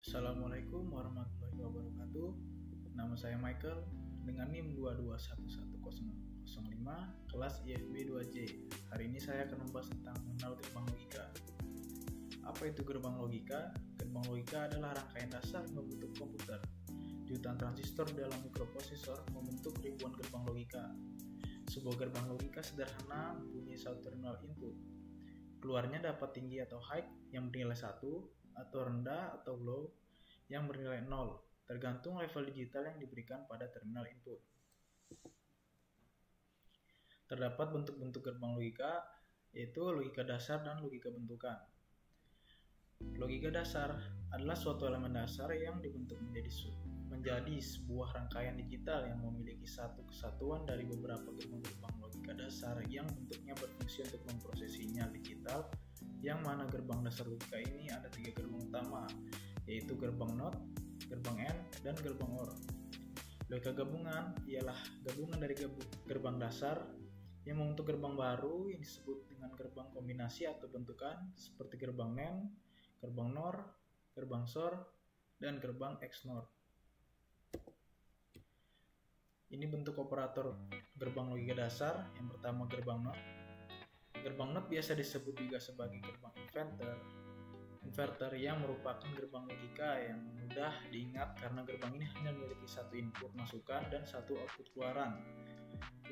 Assalamualaikum warahmatullahi wabarakatuh. Nama saya Michael dengan NIM 2211005 kelas IFB 2J. Hari ini saya akan membahas tentang mengenal gerbang logika. Apa itu gerbang logika? Gerbang logika adalah rangkaian dasar membentuk komputer. Jutaan transistor dalam mikroprosesor membentuk ribuan gerbang logika. Sebuah gerbang logika sederhana mempunyai satu terminal input. Keluarnya dapat tinggi atau high yang bernilai 1 atau rendah atau low yang bernilai 0, tergantung level digital yang diberikan pada terminal input. Terdapat bentuk-bentuk gerbang logika, yaitu logika dasar dan logika bentukan. Logika dasar adalah suatu elemen dasar yang dibentuk menjadi sebuah rangkaian digital yang memiliki satu kesatuan dari beberapa gerbang-gerbang logika dasar yang bentuknya berfungsi untuk memproses sinyal digital, yang mana gerbang dasar logika ini ada 3 gerbang utama, yaitu gerbang NOT, gerbang AND, dan gerbang OR. Logika gabungan ialah gabungan dari gerbang dasar yang membentuk gerbang baru yang disebut dengan gerbang kombinasi atau bentukan seperti gerbang NAND, gerbang NOR, gerbang SOR, dan gerbang XNOR. Ini bentuk operator gerbang logika dasar. Yang pertama gerbang NOT. Gerbang NOT biasa disebut juga sebagai gerbang inverter yang merupakan gerbang logika yang mudah diingat karena gerbang ini hanya memiliki satu input masukan dan satu output keluaran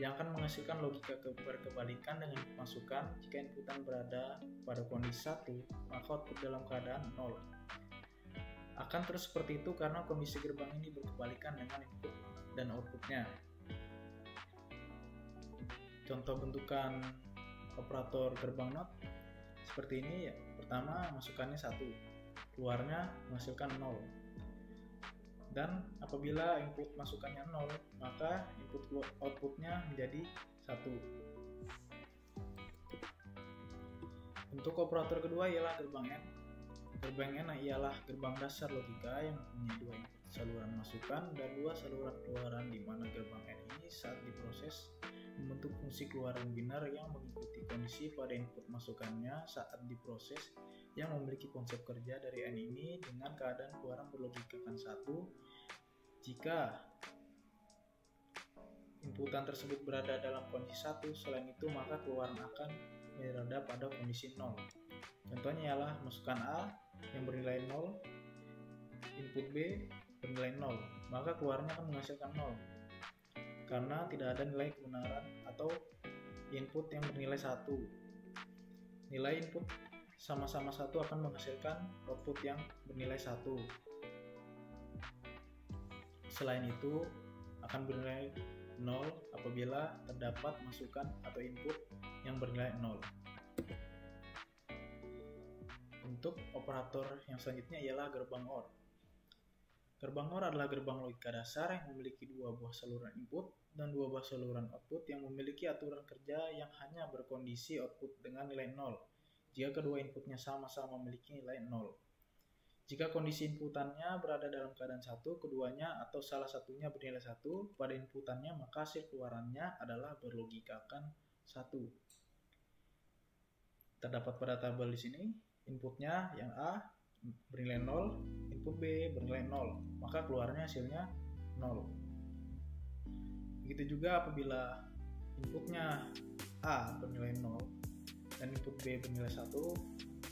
yang akan menghasilkan logika berkebalikan dengan masukan. Jika inputan berada pada kondisi 1, maka output dalam keadaan 0. Akan terus seperti itu karena kondisi gerbang ini berkebalikan dengan input dan outputnya. Contoh bentukan operator gerbang NOT seperti ini ya. Pertama, masukannya 1, keluarnya menghasilkan 0. Dan apabila input masukannya 0, maka input outputnya menjadi 1. Bentuk operator kedua ialah gerbang AND. Gerbang AND ialah gerbang dasar logika yang mempunyai 2 input saluran masukan dan 2 saluran keluaran, di mana gerbang AND ini saat diproses membentuk fungsi keluaran biner yang mengikuti kondisi pada input masukannya saat diproses, yang memiliki konsep kerja dari AND ini dengan keadaan keluaran berlogikakan 1. Jika inputan tersebut berada dalam kondisi 1, selain itu maka keluaran akan berada pada kondisi 0. Contohnya ialah masukan A yang bernilai 0, input B bernilai 0, maka keluarnya akan menghasilkan 0 karena tidak ada nilai kebenaran atau input yang bernilai 1. Nilai input sama-sama 1 akan menghasilkan output yang bernilai 1. Selain itu akan bernilai 0 apabila terdapat masukan atau input yang bernilai 0. Bentuk operator yang selanjutnya ialah gerbang OR. Gerbang OR adalah gerbang logika dasar yang memiliki 2 buah saluran input dan 2 buah saluran output yang memiliki aturan kerja yang hanya berkondisi output dengan nilai 0 jika kedua inputnya sama-sama memiliki nilai 0. Jika kondisi inputannya berada dalam keadaan 1, keduanya atau salah satunya bernilai 1 pada inputannya, maka hasil keluarannya adalah berlogikakan 1. Terdapat pada tabel di sini inputnya yang A bernilai 0, input B bernilai 0, maka keluarnya hasilnya 0. Begitu juga apabila inputnya A bernilai 0 dan input B bernilai 1,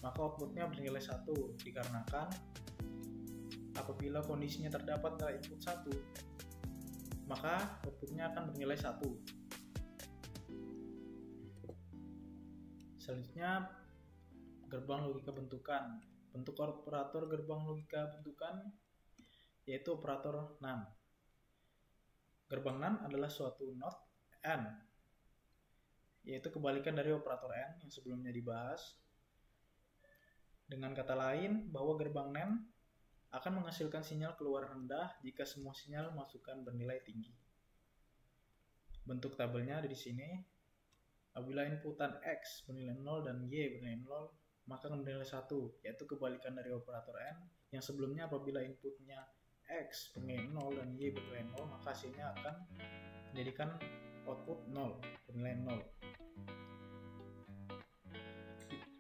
maka outputnya bernilai 1 dikarenakan apabila kondisinya terdapat pada input 1, maka outputnya akan bernilai 1. Selanjutnya gerbang logika bentukan. Bentuk operator gerbang logika bentukan yaitu operator NAND. Gerbang NAND adalah suatu NOT AND, yaitu kebalikan dari operator AND yang sebelumnya dibahas. Dengan kata lain, bahwa gerbang NAND akan menghasilkan sinyal keluar rendah jika semua sinyal masukan bernilai tinggi. Bentuk tabelnya ada di sini. Apabila inputan X bernilai 0 dan Y bernilai 0, maka akan bernilai 1, yaitu kebalikan dari operator AND yang sebelumnya. Apabila inputnya X bernilai 0 dan Y bernilai 0, maka hasilnya akan menjadikan output 0, bernilai 0.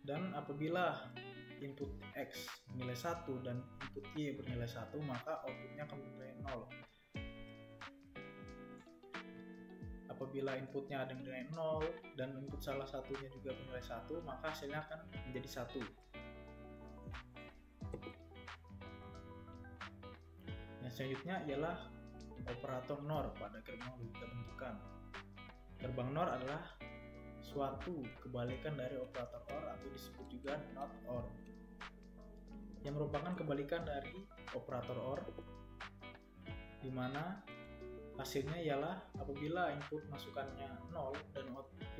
Dan apabila input X bernilai 1 dan input Y bernilai 1, maka outputnya akan bernilai 0. Apabila inputnya ada yang bernilai 0 dan input salah satunya juga bernilai 1, maka hasilnya akan menjadi 1. Yang selanjutnya ialah operator NOR pada gerbang logika bentukan. Gerbang NOR adalah suatu kebalikan dari operator OR atau disebut juga NOT OR, yang merupakan kebalikan dari operator OR, di mana hasilnya ialah apabila input masukannya 0 dan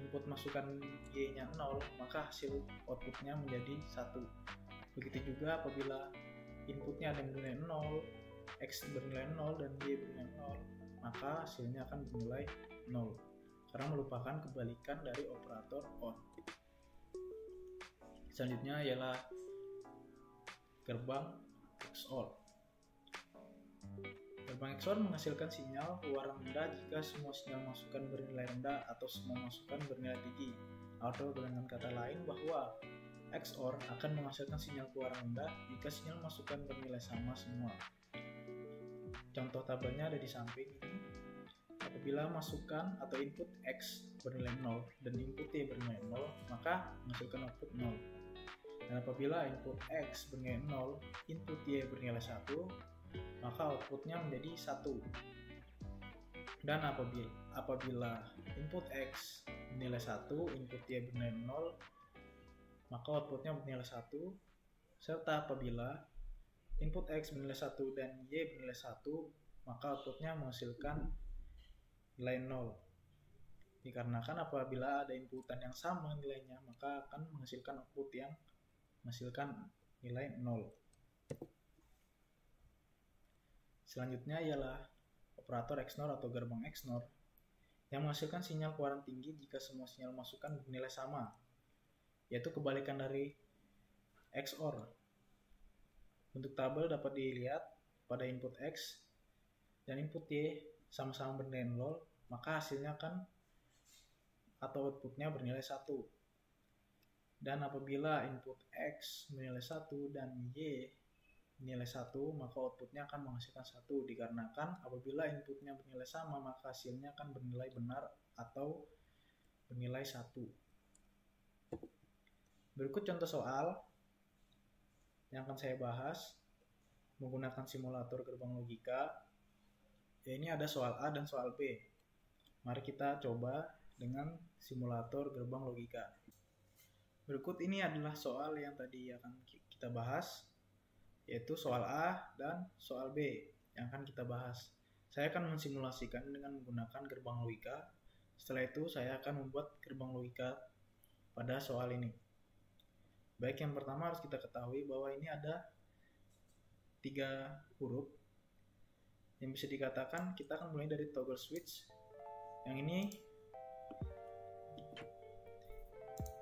input masukan Y-nya 0, maka hasil outputnya menjadi 1. Begitu juga apabila inputnya ada yang bernilai 0, X bernilai 0 dan Y bernilai 0, maka hasilnya akan bernilai 0 karena merupakan kebalikan dari operator OR. Selanjutnya ialah gerbang XOR. Gerbang XOR menghasilkan sinyal keluar rendah jika semua sinyal masukan bernilai rendah atau semua masukan bernilai tinggi. Atau dengan kata lain bahwa XOR akan menghasilkan sinyal keluar rendah jika sinyal masukan bernilai sama semua. Contoh tabelnya ada di samping ini. Apabila masukan atau input X bernilai 0 dan input Y bernilai 0, maka menghasilkan output 0. Dan apabila input X bernilai 0, input Y bernilai 1, maka outputnya menjadi 1. Dan apabila input X bernilai 1, input Y bernilai 0, maka outputnya bernilai 1. Serta apabila input X bernilai 1 dan Y bernilai 1, maka outputnya menghasilkan nilai 0. Dikarenakan apabila ada inputan yang sama nilainya, maka akan menghasilkan output yang menghasilkan nilai 0. Selanjutnya ialah operator XNOR atau gerbang XNOR yang menghasilkan sinyal keluaran tinggi jika semua sinyal masukan bernilai sama, yaitu kebalikan dari XOR. Bentuk tabel dapat dilihat pada input X dan input Y sama-sama bernilai 0, maka hasilnya akan atau outputnya bernilai 1. Dan apabila input X bernilai 1 dan Y bernilai 1, maka outputnya akan menghasilkan 1, dikarenakan apabila inputnya bernilai sama, maka hasilnya akan bernilai benar atau bernilai 1. Berikut contoh soal yang akan saya bahas menggunakan simulator gerbang logika. Ini ada soal A dan soal B. Mari kita coba dengan simulator gerbang logika. Berikut ini adalah soal yang tadi akan kita bahas, yaitu soal A dan soal B yang akan kita bahas. Saya akan mensimulasikan dengan menggunakan gerbang logika. Setelah itu saya akan membuat gerbang logika pada soal ini. Baik, yang pertama harus kita ketahui bahwa ini ada 3 huruf yang bisa dikatakan kita akan mulai dari toggle switch. Yang ini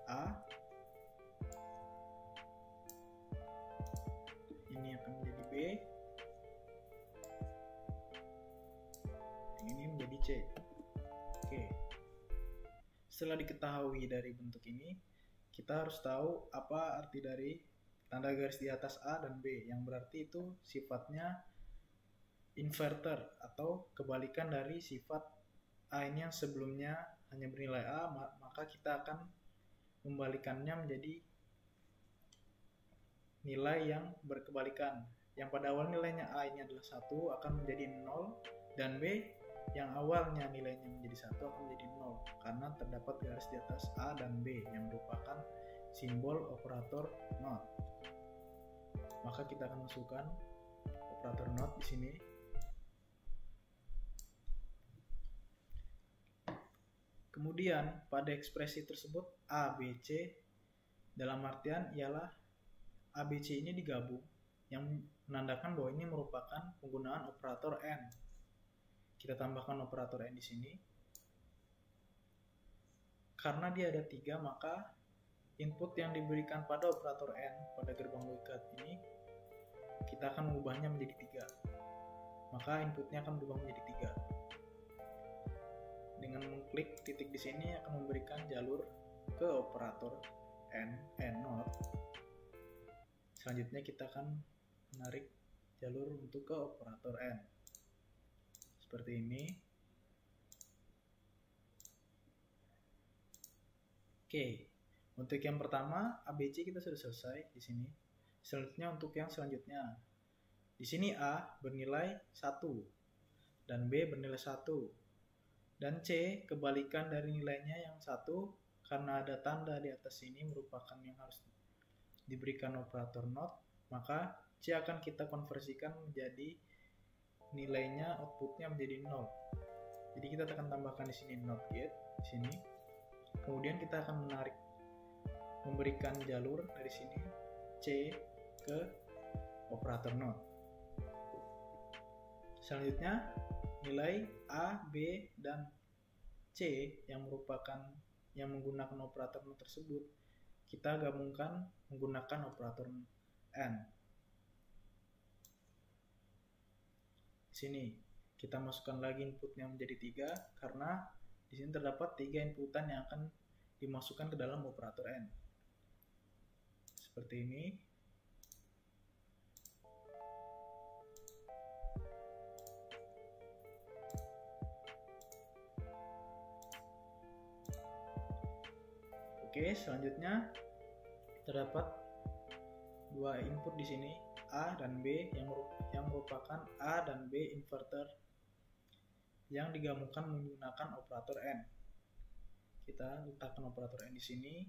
A, ini akan menjadi B, yang ini menjadi C. Oke. Setelah diketahui dari bentuk ini, kita harus tahu apa arti dari tanda garis di atas A dan B, yang berarti itu sifatnya inverter atau kebalikan dari sifat A ini yang sebelumnya hanya bernilai A, maka kita akan membalikannya menjadi nilai yang berkebalikan. Yang pada awal nilainya A ini adalah 1 akan menjadi 0, dan B yang awalnya nilainya menjadi 1 akan menjadi 0 karena terdapat garis di atas A dan B yang merupakan simbol operator NOT. Maka kita akan masukkan operator NOT di sini. Kemudian pada ekspresi tersebut A, B, C dalam artian ialah A, B, C ini digabung yang menandakan bahwa ini merupakan penggunaan operator AND. Kita tambahkan operator AND di sini. Karena dia ada 3, maka input yang diberikan pada operator AND pada gerbang logika ini kita akan mengubahnya menjadi 3. Maka inputnya akan berubah menjadi 3. Dengan mengklik titik di sini akan memberikan jalur ke operator AND NOT. Selanjutnya kita akan menarik jalur untuk ke operator N. Seperti ini. Oke, untuk yang pertama ABC kita sudah selesai di sini. Selanjutnya untuk yang selanjutnya. Di sini A bernilai 1 dan B bernilai 1. Dan C kebalikan dari nilainya yang 1 karena ada tanda di atas ini merupakan yang harus diberikan operator NOT, maka C akan kita konversikan menjadi nilainya, outputnya menjadi 0. Jadi kita akan tambahkan di sini NOT gate di sini. Kemudian kita akan memberikan jalur dari sini C ke operator NOT. Selanjutnya nilai A, B, dan C yang menggunakan operator NOT tersebut kita gabungkan menggunakan operator N. Di sini kita masukkan lagi inputnya menjadi 3 karena di sini terdapat 3 inputan yang akan dimasukkan ke dalam operator N. Seperti ini. Oke, selanjutnya terdapat 2 input di sini, A dan B yang merupakan A dan B inverter yang digabungkan menggunakan operator N. Kita letakkan operator N di sini,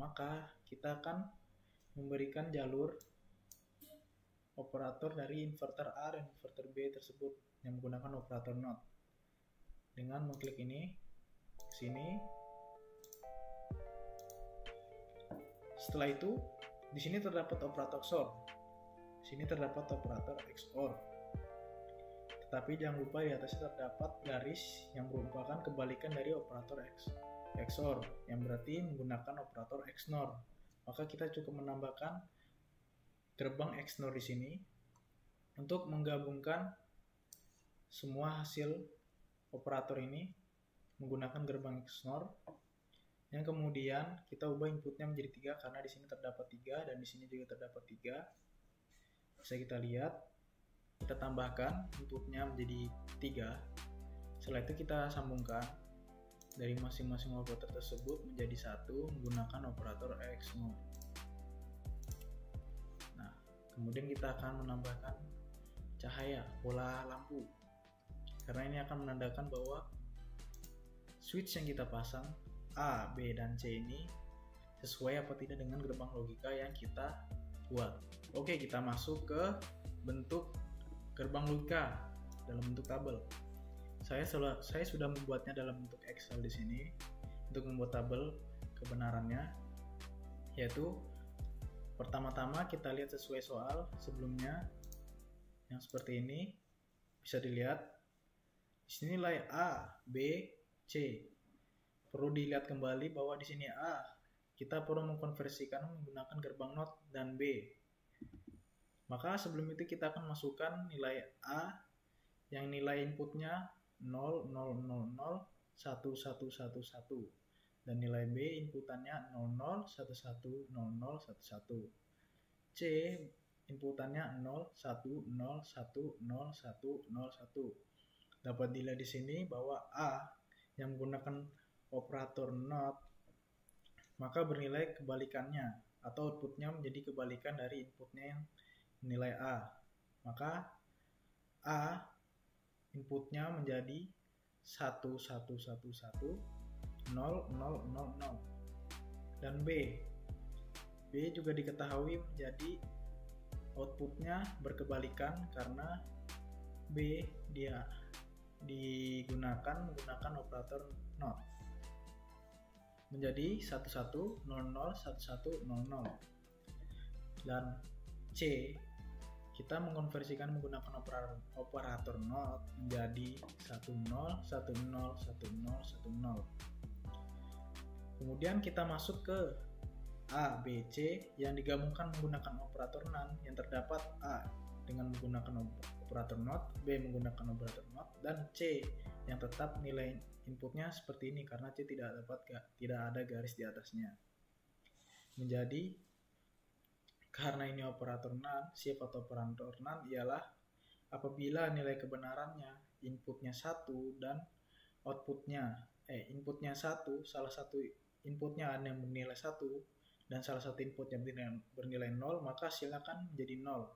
maka kita akan memberikan jalur operator dari inverter A dan inverter B tersebut yang menggunakan operator NOT. Dengan mengklik ini ke sini. Setelah itu, di sini terdapat operator XOR. Di sini terdapat operator XOR. Tetapi jangan lupa di atasnya terdapat garis yang merupakan kebalikan dari operator XOR, yang berarti menggunakan operator XNOR. Maka kita cukup menambahkan gerbang XNOR di sini untuk menggabungkan semua hasil operator ini menggunakan gerbang XNOR. Yang kemudian kita ubah inputnya menjadi 3 karena di sini terdapat 3 dan di sini juga terdapat 3. Bisa kita lihat, kita tambahkan inputnya menjadi 3. Setelah itu kita sambungkan dari masing-masing operator tersebut menjadi 1 menggunakan operator XNOR. Nah, kemudian kita akan menambahkan cahaya bola lampu karena ini akan menandakan bahwa switch yang kita pasang A, B, dan C ini sesuai apa tidak dengan gerbang logika yang kita buat. Oke, kita masuk ke bentuk gerbang logika dalam bentuk tabel. Saya sudah membuatnya dalam bentuk Excel di sini untuk membuat tabel kebenarannya, yaitu pertama-tama kita lihat sesuai soal sebelumnya yang seperti ini. Bisa dilihat di sini nilai A, B, C. Perlu dilihat kembali bahwa di sini A kita perlu mengkonversikan menggunakan gerbang NOT dan B. Maka sebelum itu kita akan masukkan nilai A yang nilai inputnya 0, 0, 0, 0, 1, 1, 1, 1 dan nilai B inputannya 0, 0, 1, 1, 0, 0, 1, 1. C inputannya 0, 1, 0, 1, 0, 1, 0, 1. Dapat dilihat di sini bahwa A yang menggunakan operator NOT maka bernilai kebalikannya atau outputnya menjadi kebalikan dari inputnya yang nilai A. Maka A inputnya menjadi 1, 1, 1, 1, 0, 0, 0, 0. Dan B juga diketahui menjadi outputnya berkebalikan karena B dia menggunakan operator NOT menjadi 1100, 1100. Dan C kita mengkonversikan menggunakan operator NOT menjadi 10, 10, 10, 10. Kemudian kita masuk ke A, B, C yang digabungkan menggunakan operator NAND yang terdapat A dengan menggunakan operator NOT, B menggunakan operator NOT, dan C yang tetap nilai inputnya seperti ini karena C tidak ada garis di atasnya. Menjadi Karena ini operator NAND, sifat operator NAND ialah apabila nilai kebenarannya inputnya 1 dan inputnya 1, salah satu inputnya ada yang bernilai 1 dan salah satu inputnya bernilai 0, maka hasilnya akan menjadi 0.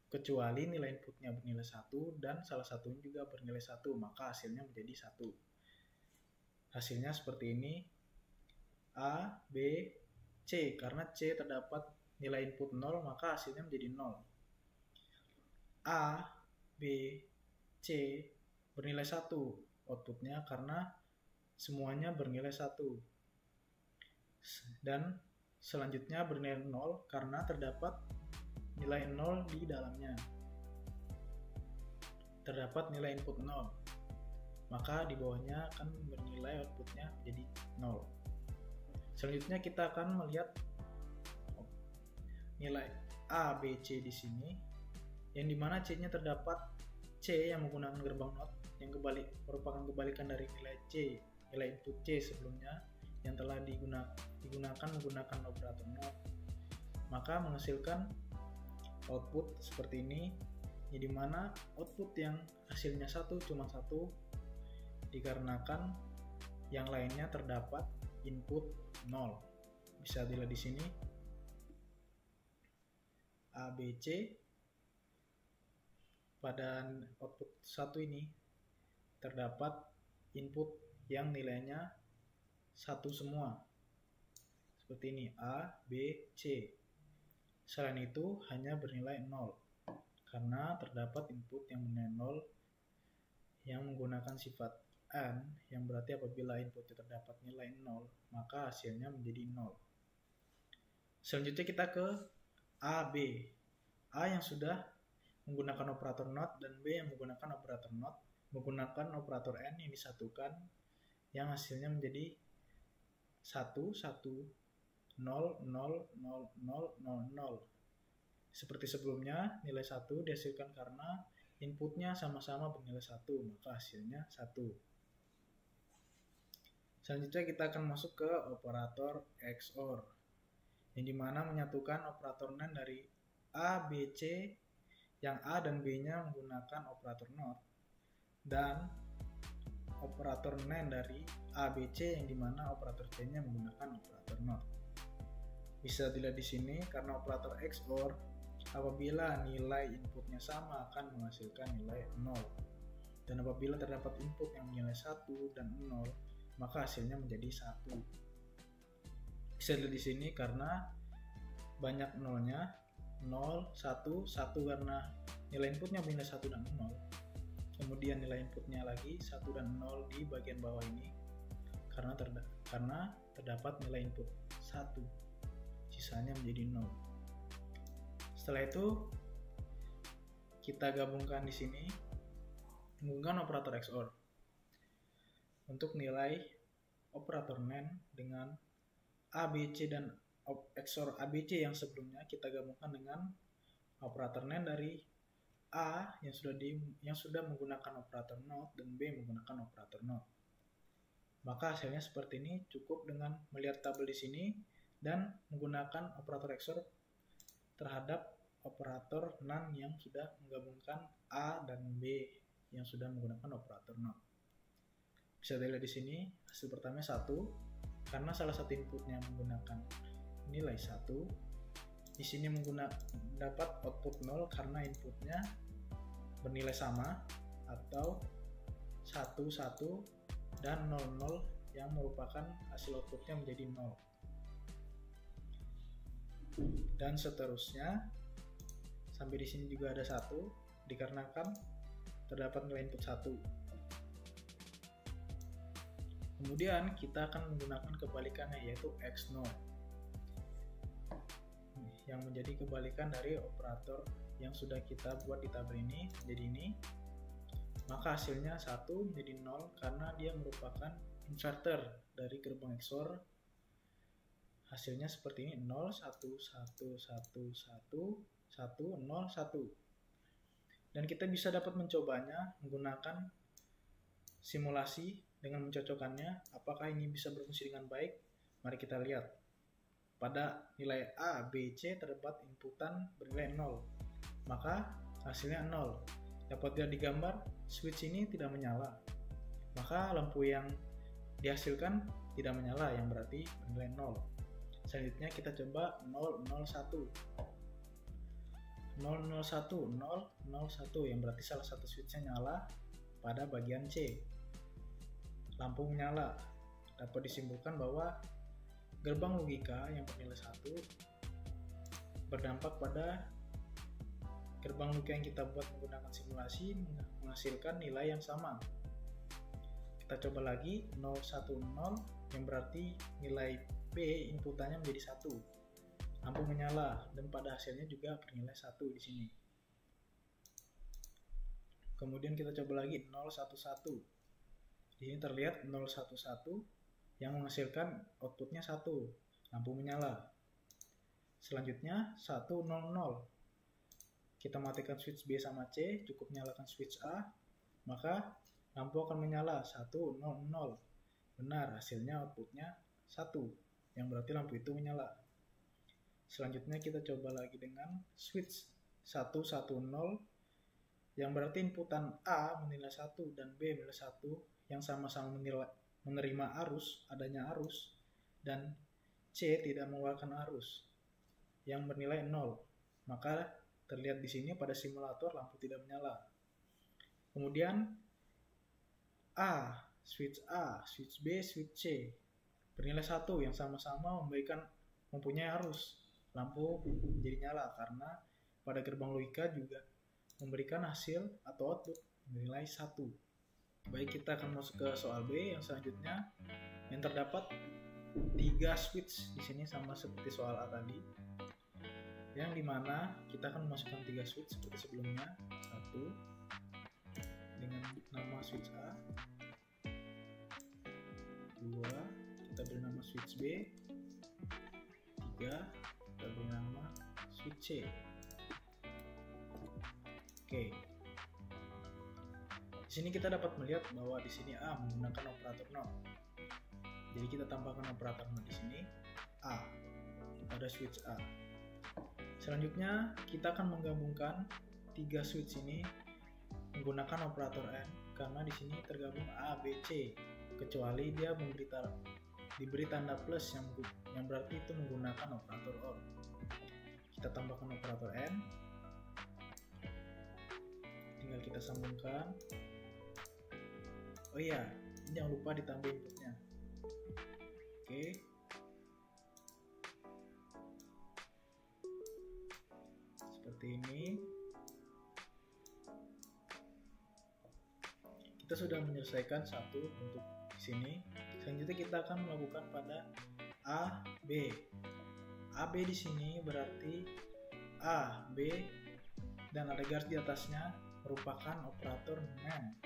Kecuali nilai inputnya bernilai 1 dan salah satunya juga bernilai 1, maka hasilnya menjadi 1. Hasilnya seperti ini, A, B, C. Karena C terdapat nilai input 0, maka hasilnya menjadi 0. A, B, C bernilai 1 outputnya karena semuanya bernilai 1. Dan selanjutnya bernilai 0 karena terdapat nilai 0 di dalamnya. Terdapat nilai input 0. Maka di bawahnya akan bernilai outputnya jadi 0. Selanjutnya kita akan melihat nilai A, B, C di sini, yang dimana C-nya terdapat C yang menggunakan gerbang NOT yang merupakan kebalikan dari nilai C, nilai input C sebelumnya yang telah digunakan menggunakan operator NOT, maka menghasilkan output seperti ini, yang dimana output yang hasilnya cuma satu dikarenakan yang lainnya terdapat input 0. Bisa dilihat di sini A, B, C. Pada output 1 ini terdapat input yang nilainya 1 semua. Seperti ini, A, B, C. Selain itu hanya bernilai 0. Karena terdapat input yang bernilai 0 yang menggunakan sifat AND, yang berarti apabila inputnya terdapat nilai 0, maka hasilnya menjadi 0. Selanjutnya kita ke A, B. A yang sudah menggunakan operator NOT dan B yang menggunakan operator NOT menggunakan operator AND yang disatukan, yang hasilnya menjadi 1, 1, 0, 0, 0, 0, 0, 0. Seperti sebelumnya, nilai 1 dihasilkan karena inputnya sama-sama bernilai 1, maka hasilnya 1. Selanjutnya kita akan masuk ke operator XOR, yang dimana menyatukan operator NAND dari A, B, C, yang A dan B-nya menggunakan operator NOT, dan operator NAND dari A, B, C, yang dimana operator C-nya menggunakan operator NOT. Bisa dilihat di sini, karena operator XOR, apabila nilai inputnya sama akan menghasilkan nilai 0. Dan apabila terdapat input yang nilai 1 dan 0, maka hasilnya menjadi 1. Bisa dilihat di sini karena banyak nolnya, 0, 1, 1 karena nilai inputnya bernilai 1 dan 0. Kemudian nilai inputnya lagi 1 dan 0 di bagian bawah ini karena terdapat nilai input 1. Sisanya menjadi 0. Setelah itu kita gabungkan di sini, menggabungkan operator XOR. Untuk nilai operator NAND dengan ABC dan XOR ABC yang sebelumnya kita gabungkan dengan operator NAND dari A yang sudah menggunakan operator NOT dan B menggunakan operator NOT. Maka hasilnya seperti ini, cukup dengan melihat tabel di sini dan menggunakan operator XOR terhadap operator NAND yang sudah menggabungkan A dan B yang sudah menggunakan operator NOT. Bisa dilihat di sini hasil pertama 1 karena salah satu inputnya menggunakan nilai 1. Di sini mendapat output 0 karena inputnya bernilai sama atau 1, 1 dan 0, 0 yang merupakan hasil outputnya menjadi 0. Dan seterusnya sampai di sini juga ada 1 dikarenakan terdapat nilai input 1. Kemudian kita akan menggunakan kebalikannya, yaitu XNOR, yang menjadi kebalikan dari operator yang sudah kita buat di tabel ini. Jadi ini, maka hasilnya 1 menjadi 0 karena dia merupakan inverter dari gerbang XOR. Hasilnya seperti ini, 0, 1, 1, 1, 1, 1, 0, 1. Dan kita bisa dapat mencobanya menggunakan simulasi dengan mencocokkannya. Apakah ini bisa berfungsi dengan baik? Mari kita lihat. pada nilai A, B, C terdapat inputan bernilai 0, maka hasilnya 0. Dapat dilihat di gambar, switch ini tidak menyala, maka lampu yang dihasilkan tidak menyala, yang berarti bernilai 0. Selanjutnya kita coba 001. 001 yang berarti salah satu switchnya nyala pada bagian C. Lampu menyala. Dapat disimpulkan bahwa gerbang logika yang bernilai 1 berdampak pada gerbang logika yang kita buat menggunakan simulasi menghasilkan nilai yang sama. Kita coba lagi 010 yang berarti nilai B inputannya menjadi 1. Lampu menyala dan pada hasilnya juga bernilai 1 di sini. Kemudian kita coba lagi 011. Di sini terlihat 011 yang menghasilkan outputnya 1. Lampu menyala. Selanjutnya 100. Kita matikan switch B sama C, cukup nyalakan switch A, maka lampu akan menyala 100. Benar, hasilnya outputnya 1, yang berarti lampu itu menyala. Selanjutnya kita coba lagi dengan switch 110 yang berarti inputan A menilai 1 dan B menilai 1 yang sama-sama menerima adanya arus, dan C tidak mengeluarkan arus yang bernilai 0. Maka terlihat di sini pada simulator lampu tidak menyala. Kemudian switch A, switch B, switch C bernilai 1 yang sama-sama mempunyai arus. Lampu menjadi nyala karena pada gerbang logika juga memberikan hasil atau output bernilai 1. Baik, kita akan masuk ke soal B yang selanjutnya, yang terdapat 3 switch di sini sama seperti soal A tadi, yang dimana kita akan memasukkan 3 switch seperti sebelumnya. 1 dengan nama switch A, 2 kita beri nama switch B, 3 kita beri nama switch C. Oke. Di sini kita dapat melihat bahwa di sini A menggunakan operator NOR. Jadi kita tambahkan operator NOR di sini A pada switch A. Selanjutnya kita akan menggabungkan 3 switch ini menggunakan operator AND karena di sini tergabung A, B, C, kecuali dia diberi tanda plus yang berarti itu menggunakan operator OR. Kita tambahkan operator AND, tinggal kita sambungkan. Oh iya, jangan lupa ditambah inputnya. Oke. Seperti ini. Kita sudah menyelesaikan satu untuk di sini. Selanjutnya kita akan melakukan pada A, B. AB di sini berarti A, B, dan ada garis di atasnya merupakan operator NAND.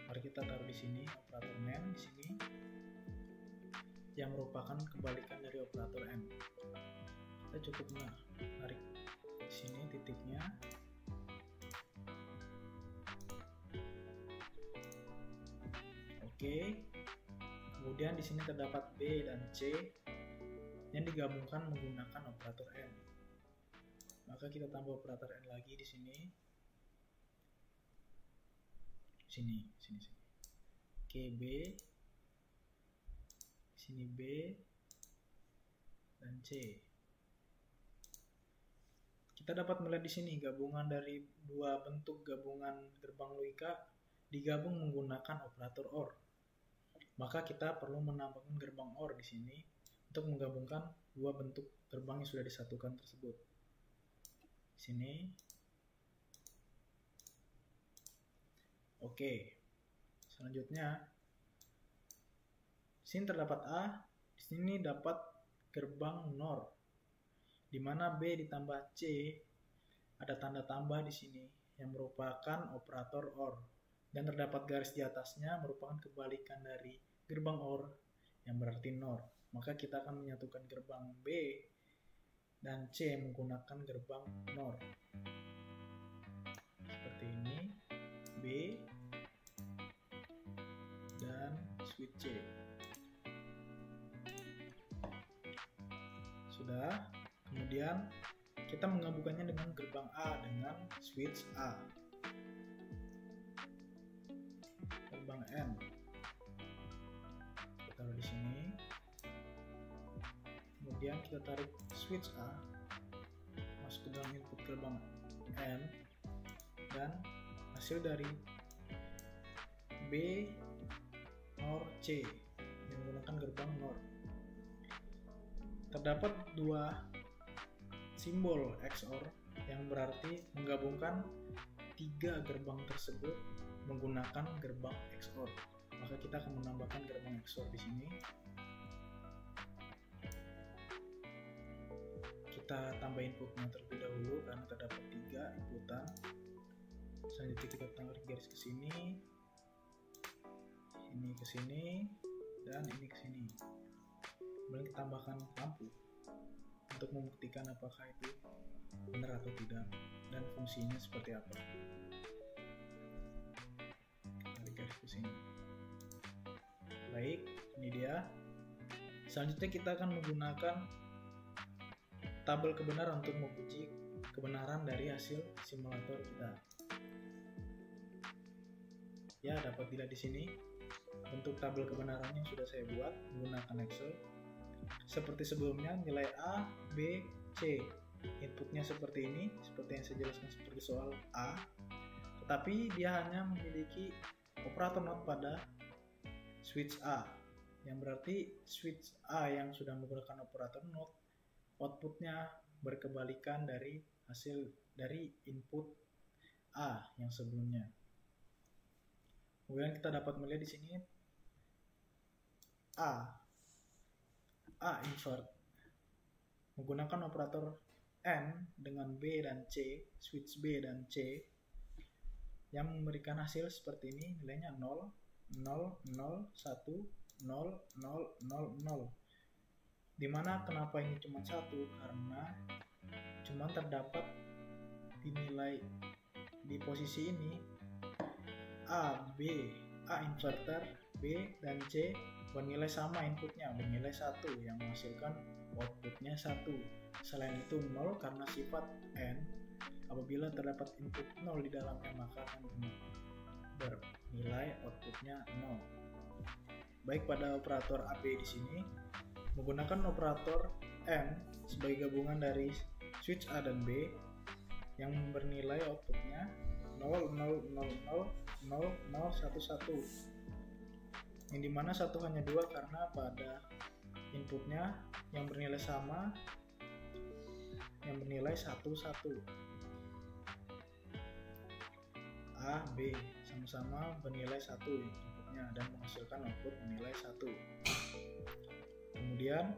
Mari kita taruh di sini operator NAND di sini yang merupakan kebalikan dari operator AND. Kita cukup menarik di sini titiknya. Oke. Kemudian di sini terdapat B dan C yang digabungkan menggunakan operator AND. Maka kita tambah operator AND lagi di sini. Sini. Oke, B. Sini B dan C. Kita dapat melihat di sini gabungan dari dua bentuk gabungan gerbang logika digabung menggunakan operator OR. Maka kita perlu menambahkan gerbang OR di sini untuk menggabungkan dua bentuk gerbang yang sudah disatukan tersebut. Di sini. Oke. Selanjutnya di sini terdapat A, di sini dapat gerbang NOR. Di mana B ditambah C ada tanda tambah di sini yang merupakan operator OR. Dan terdapat garis di atasnya merupakan kebalikan dari gerbang OR yang berarti NOR. Maka kita akan menyatukan gerbang B dan C menggunakan gerbang NOR. Seperti ini, B dan switch C. Sudah. Kemudian kita menggabungkannya dengan gerbang A dengan switch A. Gerbang N kita taruh di sini. Kemudian kita tarik switch A masuk ke dalam input gerbang N, dan hasil dari B NOR C menggunakan gerbang NOR. Terdapat dua simbol XOR yang berarti menggabungkan tiga gerbang tersebut menggunakan gerbang XOR. Maka kita akan menambahkan gerbang XOR di sini. Kita tambah inputnya terlebih dahulu karena terdapat tiga inputan. Selanjutnya kita tarik garis ke sini, ini ke sini, dan ini ke sini. Kemudian kita tambahkan lampu untuk membuktikan apakah itu benar atau tidak dan fungsinya seperti apa. Tarik garis ke sini. Baik, ini dia. Selanjutnya kita akan menggunakan tabel kebenaran untuk menguji kebenaran dari hasil simulator kita. Ya, dapat dilihat di sini bentuk tabel kebenaran yang sudah saya buat menggunakan Excel. Seperti sebelumnya, nilai A, B, C. Inputnya seperti ini, seperti yang saya jelaskan seperti soal A. Tetapi dia hanya memiliki operator NOT pada switch A. Yang berarti switch A yang sudah menggunakan operator NOT, outputnya berkebalikan dari hasil dari input A yang sebelumnya. Kemudian kita dapat melihat di sini A invert menggunakan operator N dengan B dan C, switch B dan C, yang memberikan hasil seperti ini, nilainya 0, 0, 0, 1, 0, 0, 0, 0. Dimana kenapa ini cuma 1? Karena cuma terdapat dinilai di posisi ini A inverter, B dan C bernilai sama inputnya, bernilai 1 yang menghasilkan outputnya 1. Selain itu 0 karena sifat N, apabila terdapat input 0 di dalamnya maka akan bernilai outputnya 0. Baik pada operator AB di sini menggunakan operator N sebagai gabungan dari switch A dan B yang bernilai outputnya 0, 0, 0, 0, 0, 0, 1, 1. Yang dimana 1 hanya 2 karena pada inputnya yang bernilai sama, yang bernilai 1, 1. A, B sama-sama bernilai 1 inputnya dan menghasilkan output bernilai 1. Kemudian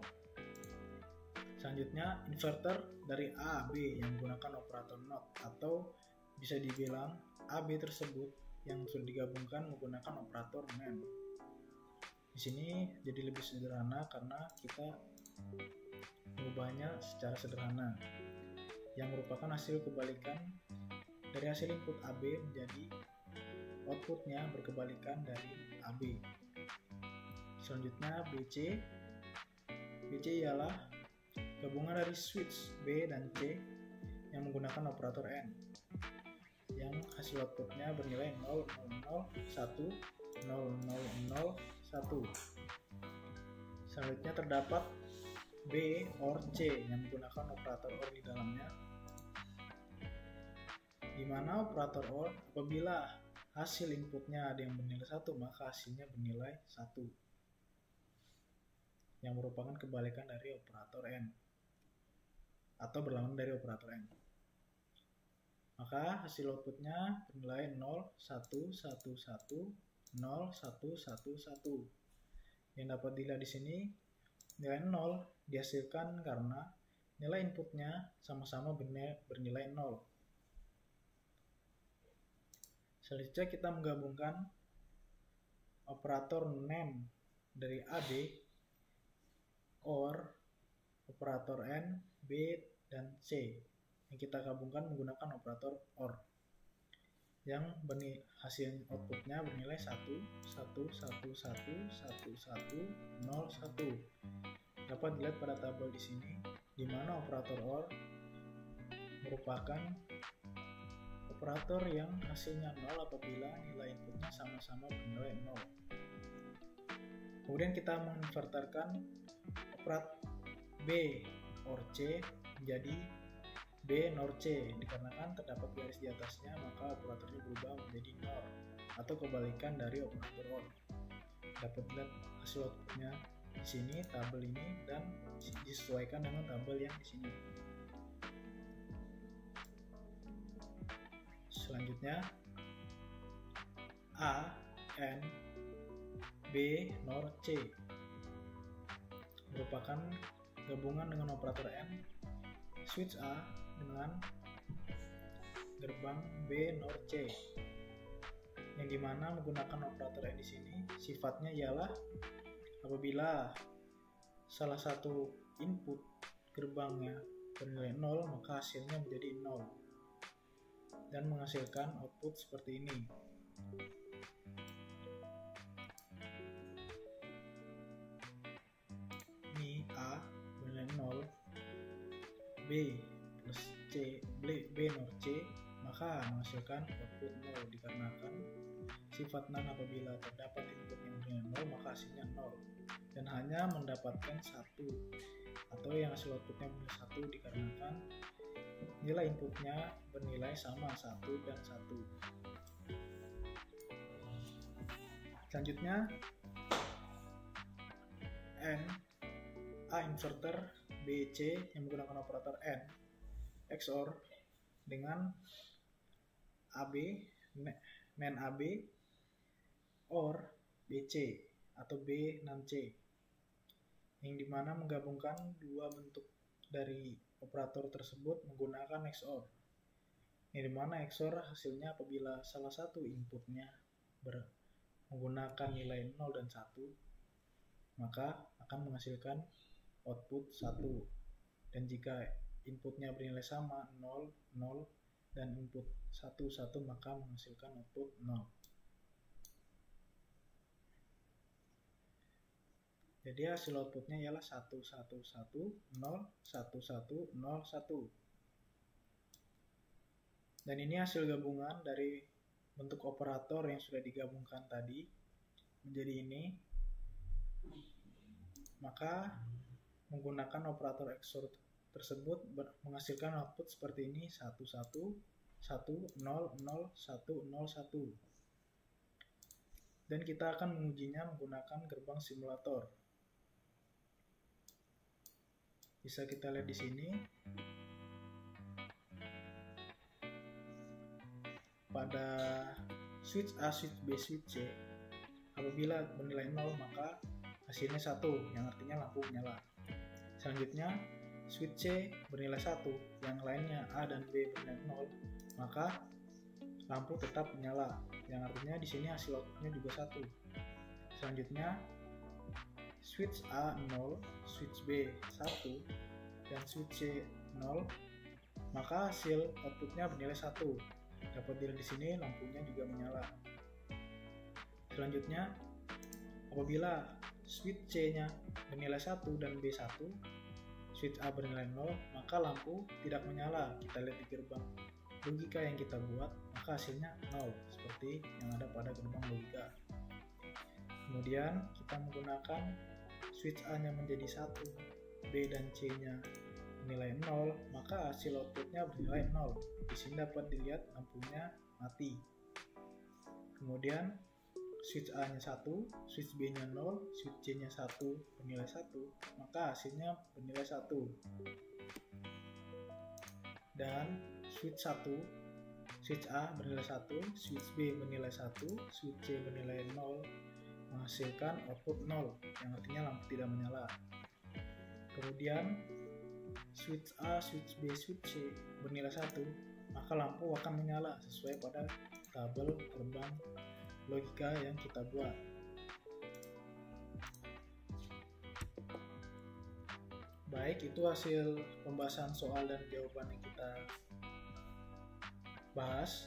selanjutnya inverter dari A, B yang menggunakan operator NOT, atau bisa dibilang AB tersebut yang sudah digabungkan menggunakan operator NAND. Di sini jadi lebih sederhana karena kita mengubahnya secara sederhana, yang merupakan hasil kebalikan dari hasil input AB menjadi outputnya berkebalikan dari AB. Selanjutnya BC ialah gabungan dari switch B dan C yang menggunakan operator N, yang hasil outputnya bernilai 0, 0, 0, 1, 0, 0, 0, 1. Selanjutnya terdapat B OR C yang menggunakan operator OR di dalamnya, di mana operator OR apabila hasil inputnya ada yang bernilai 1 maka hasilnya bernilai 1, yang merupakan kebalikan dari operator N atau berlawanan dari operator N. Maka hasil outputnya bernilai 0, 1, 1, 1, 0, 1, 1, 1. Yang dapat dilihat di sini, nilai 0 dihasilkan karena nilai inputnya sama-sama bernilai 0. Selanjutnya kita menggabungkan operator NAND dari AB OR operator N, B, dan C yang kita gabungkan menggunakan operator OR, yang hasil outputnya bernilai 1, 1, 1, 1, 1, 1, 0, 1. Dapat dilihat pada tabel di sini, di mana operator OR merupakan operator yang hasilnya 0 apabila nilai inputnya sama-sama bernilai 0. Kemudian kita menginverterkan operat B OR C menjadi B NOR C. Dikarenakan terdapat garis di atasnya, maka operatornya berubah menjadi NOR atau kebalikan dari operator OR. Dapat lihat hasil outputnya di sini, tabel ini, dan disesuaikan dengan tabel yang di sini. Selanjutnya A, N, B, NOR, C merupakan gabungan dengan operator N, switch A dengan gerbang B, NOR, C, yang dimana menggunakan operator N di sini sifatnya ialah apabila salah satu input gerbangnya bernilai 0, maka hasilnya menjadi 0 dan menghasilkan output seperti ini. Ini A bernilai 0, B plus C, B NOR C, maka menghasilkan output 0 dikarenakan sifat NAND apabila terdapat input yang bernilai 0, maka hasilnya 0 dan hanya mendapatkan 1 atau yang hasil outputnya bernilai 1 dikarenakan nilai inputnya bernilai sama 1 dan 1. Selanjutnya N, A inverter B, C yang menggunakan operator N XOR dengan AB, NAND AB OR BC atau B NAND C, yang dimana menggabungkan dua bentuk dari operator tersebut menggunakan XOR, yang dimana XOR hasilnya apabila salah satu inputnya menggunakan nilai 0 dan 1, maka akan menghasilkan output 1, dan jika inputnya bernilai sama 0, 0 dan input 1, 1, maka menghasilkan output 0. Jadi hasil outputnya ialah 1, 1, 1, 0, 1, 1, 0, 1. Dan ini hasil gabungan dari bentuk operator yang sudah digabungkan tadi menjadi ini. Maka menggunakan operator XOR tersebut menghasilkan output seperti ini, 1, 1, 1, 0, 0, 1, 0, 1. Dan kita akan mengujinya menggunakan gerbang simulator. Bisa kita lihat di sini. Pada switch A, switch B, switch C, apabila bernilai 0, maka hasilnya 1, yang artinya lampu menyala. Selanjutnya, switch C bernilai 1, yang lainnya A dan B bernilai 0, maka lampu tetap menyala, yang artinya di sini hasil outputnya juga 1. Selanjutnya, switch A 0, switch B 1, dan switch C 0, maka hasil outputnya bernilai 1. Dapat dilihat di sini lampunya juga menyala. Selanjutnya, apabila switch C-nya bernilai 1 dan B 1, switch A bernilai 0, maka lampu tidak menyala. Kita lihat di gerbang logika yang kita buat, maka hasilnya 0, seperti yang ada pada gerbang logika. Kemudian kita menggunakan switch A-nya menjadi 1, B dan C-nya bernilai 0, maka hasil outputnya bernilai 0. Di sini dapat dilihat lampunya mati. Kemudian switch A-nya 1, switch B-nya 0, switch C-nya 1 bernilai 1, maka hasilnya bernilai 1. Dan switch 1, switch A bernilai 1, switch B bernilai 1, switch C bernilai 0, menghasilkan output 0, yang artinya lampu tidak menyala. Kemudian switch A, switch B, switch C bernilai 1, maka lampu akan menyala sesuai pada tabel gerbang logika yang kita buat. Baik, itu hasil pembahasan soal dan jawaban yang kita bahas.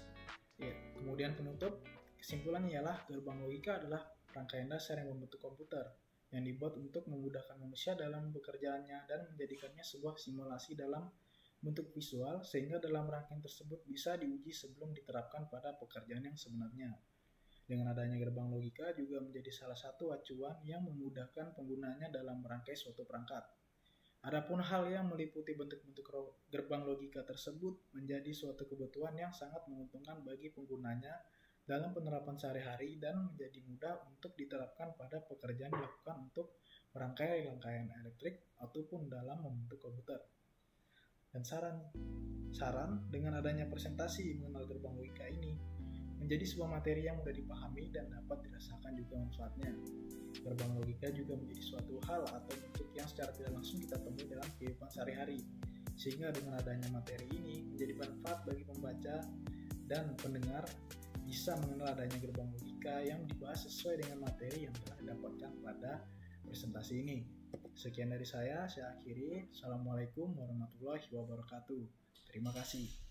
Ya, kemudian penutup, kesimpulannya ialah gerbang logika adalah rangkaian dasar yang membentuk komputer yang dibuat untuk memudahkan manusia dalam pekerjaannya dan menjadikannya sebuah simulasi dalam bentuk visual sehingga dalam rangkaian tersebut bisa diuji sebelum diterapkan pada pekerjaan yang sebenarnya. Dengan adanya gerbang logika juga menjadi salah satu acuan yang memudahkan penggunanya dalam merangkai suatu perangkat. Adapun hal yang meliputi bentuk-bentuk gerbang logika tersebut menjadi suatu kebutuhan yang sangat menguntungkan bagi penggunanya dalam penerapan sehari-hari dan menjadi mudah untuk diterapkan pada pekerjaan dilakukan untuk merangkai rangkaian elektrik ataupun dalam membentuk komputer. Dan saran dengan adanya presentasi mengenal gerbang logika ini menjadi sebuah materi yang mudah dipahami dan dapat dirasakan juga manfaatnya. Gerbang logika juga menjadi suatu hal atau bentuk yang secara tidak langsung kita temui dalam kehidupan sehari-hari. Sehingga dengan adanya materi ini menjadi manfaat bagi pembaca dan pendengar bisa mengenal adanya gerbang logika yang dibahas sesuai dengan materi yang telah didapatkan pada presentasi ini. Sekian dari saya akhiri. Assalamualaikum warahmatullahi wabarakatuh. Terima kasih.